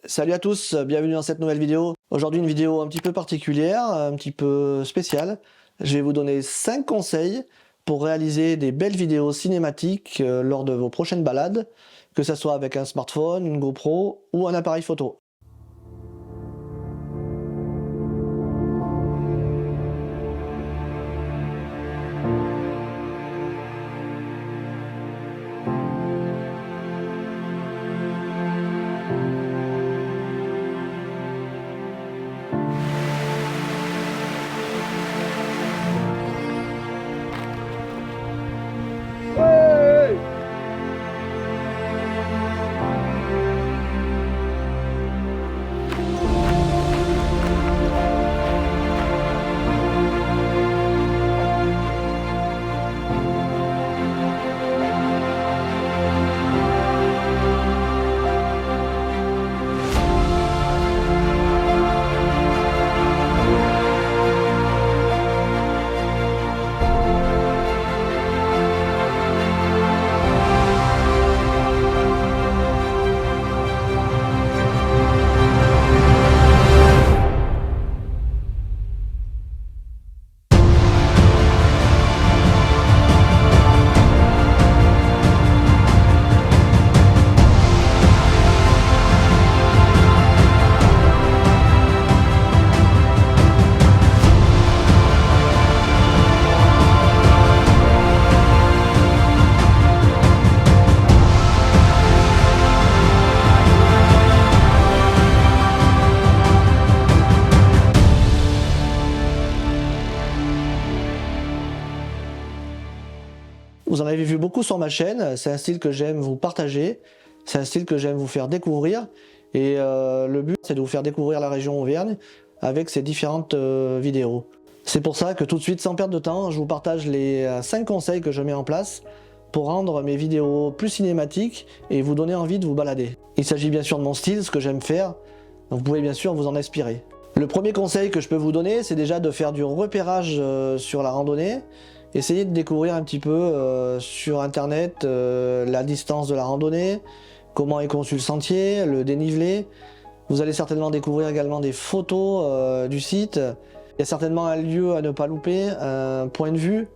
Salut à tous, bienvenue dans cette nouvelle vidéo. Aujourd'hui une vidéo un petit peu particulière, un petit peu spéciale. Je vais vous donner 5 conseils pour réaliser des belles vidéos cinématiques lors de vos prochaines balades, que ce soit avec un smartphone, une GoPro ou un appareil photo. Vous en avez vu beaucoup sur ma chaîne, c'est un style que j'aime vous partager, c'est un style que j'aime vous faire découvrir et le but c'est de vous faire découvrir la région Auvergne avec ces différentes vidéos. C'est pour ça que tout de suite, sans perdre de temps, je vous partage les 5 conseils que je mets en place pour rendre mes vidéos plus cinématiques et vous donner envie de vous balader. Il s'agit bien sûr de mon style, ce que j'aime faire, donc vous pouvez bien sûr vous en inspirer. Le premier conseil que je peux vous donner, c'est déjà de faire du repérage sur la randonnée. Essayez de découvrir un petit peu sur internet la distance de la randonnée, comment est conçu le sentier, le dénivelé. Vous allez certainement découvrir également des photos du site. Il y a certainement un lieu à ne pas louper, un point de vue.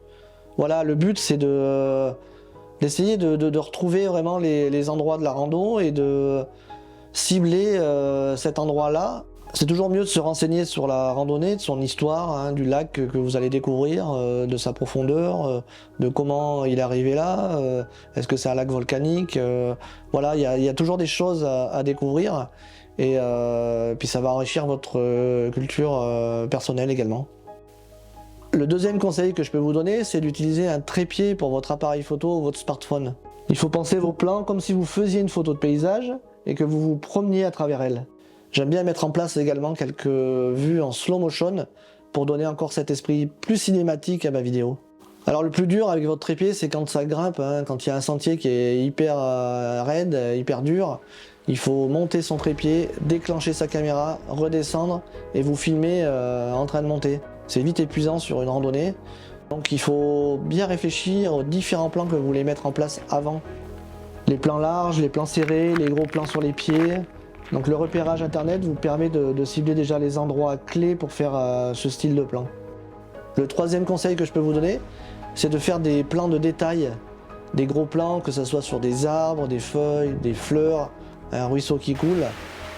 Voilà, le but c'est d'essayer de retrouver vraiment les endroits de la rando et de cibler cet endroit-là. C'est toujours mieux de se renseigner sur la randonnée, de son histoire, hein, du lac que vous allez découvrir, de sa profondeur, de comment il est arrivé là, est-ce que c'est un lac volcanique, voilà, il y a toujours des choses à découvrir et puis ça va enrichir votre culture personnelle également. Le deuxième conseil que je peux vous donner, c'est d'utiliser un trépied pour votre appareil photo ou votre smartphone. Il faut penser vos plans comme si vous faisiez une photo de paysage et que vous vous promeniez à travers elle. J'aime bien mettre en place également quelques vues en slow motion pour donner encore cet esprit plus cinématique à ma vidéo. Alors le plus dur avec votre trépied, c'est quand ça grimpe, hein, quand il y a un sentier qui est hyper raide, hyper dur. Il faut monter son trépied, déclencher sa caméra, redescendre et vous filmer en train de monter. C'est vite épuisant sur une randonnée. Donc il faut bien réfléchir aux différents plans que vous voulez mettre en place avant. Les plans larges, les plans serrés, les gros plans sur les pieds. Donc le repérage internet vous permet de cibler déjà les endroits clés pour faire ce style de plan. Le troisième conseil que je peux vous donner, c'est de faire des plans de détail, des gros plans, que ce soit sur des arbres, des feuilles, des fleurs, un ruisseau qui coule.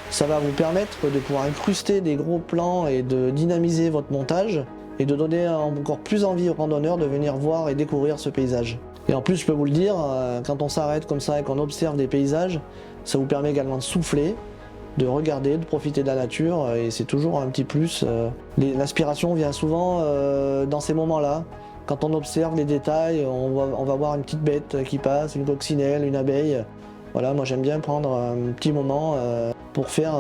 Ça va vous permettre de pouvoir incruster des gros plans et de dynamiser votre montage et de donner encore plus envie aux randonneurs de venir voir et découvrir ce paysage. Et en plus, je peux vous le dire, quand on s'arrête comme ça et qu'on observe des paysages, ça vous permet également de souffler, de regarder, de profiter de la nature et c'est toujours un petit plus. L'inspiration vient souvent dans ces moments-là. Quand on observe les détails, on va voir une petite bête qui passe, une coccinelle, une abeille. Voilà, moi j'aime bien prendre un petit moment pour faire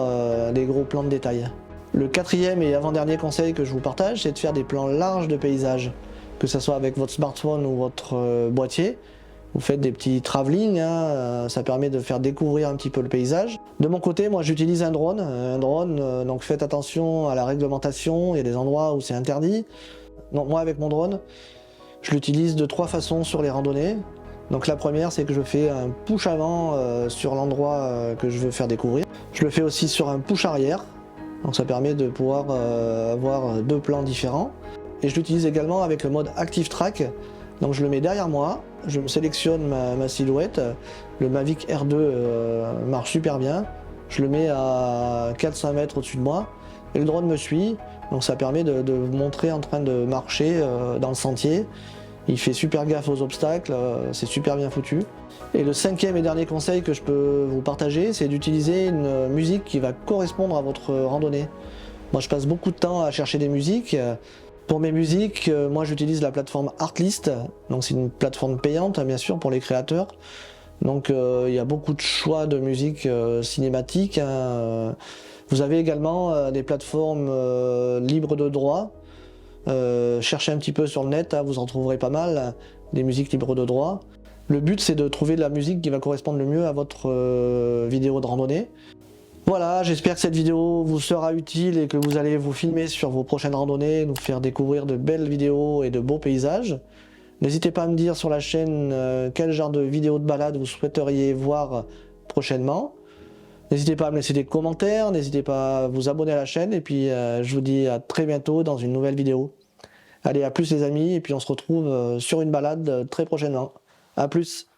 des gros plans de détail. Le quatrième et avant-dernier conseil que je vous partage, c'est de faire des plans larges de paysages, que ce soit avec votre smartphone ou votre boîtier. Vous faites des petits travelling, hein, ça permet de faire découvrir un petit peu le paysage. De mon côté, moi j'utilise un drone. Donc faites attention à la réglementation, il y a des endroits où c'est interdit. Donc moi avec mon drone, je l'utilise de 3 façons sur les randonnées. Donc la première, c'est que je fais un push avant sur l'endroit que je veux faire découvrir. Je le fais aussi sur un push arrière, donc ça permet de pouvoir avoir deux plans différents. Et je l'utilise également avec le mode Active Track. Donc je le mets derrière moi, je me sélectionne ma silhouette, le Mavic R2 marche super bien, je le mets à 400 mètres au-dessus de moi et le drone me suit, donc ça permet de vous montrer en train de marcher dans le sentier. Il fait super gaffe aux obstacles, c'est super bien foutu. Et le cinquième et dernier conseil que je peux vous partager, c'est d'utiliser une musique qui va correspondre à votre randonnée. Moi je passe beaucoup de temps à chercher des musiques. Pour mes musiques, moi j'utilise la plateforme Artlist, donc c'est une plateforme payante bien sûr pour les créateurs. Donc il y a beaucoup de choix de musique cinématique. Vous avez également des plateformes libres de droit. Cherchez un petit peu sur le net, vous en trouverez pas mal, des musiques libres de droit. Le but c'est de trouver de la musique qui va correspondre le mieux à votre vidéo de randonnée. Voilà, j'espère que cette vidéo vous sera utile et que vous allez vous filmer sur vos prochaines randonnées, nous faire découvrir de belles vidéos et de beaux paysages. N'hésitez pas à me dire sur la chaîne quel genre de vidéo de balade vous souhaiteriez voir prochainement. N'hésitez pas à me laisser des commentaires, n'hésitez pas à vous abonner à la chaîne et puis je vous dis à très bientôt dans une nouvelle vidéo. Allez, à plus les amis, et puis on se retrouve sur une balade très prochainement. À plus.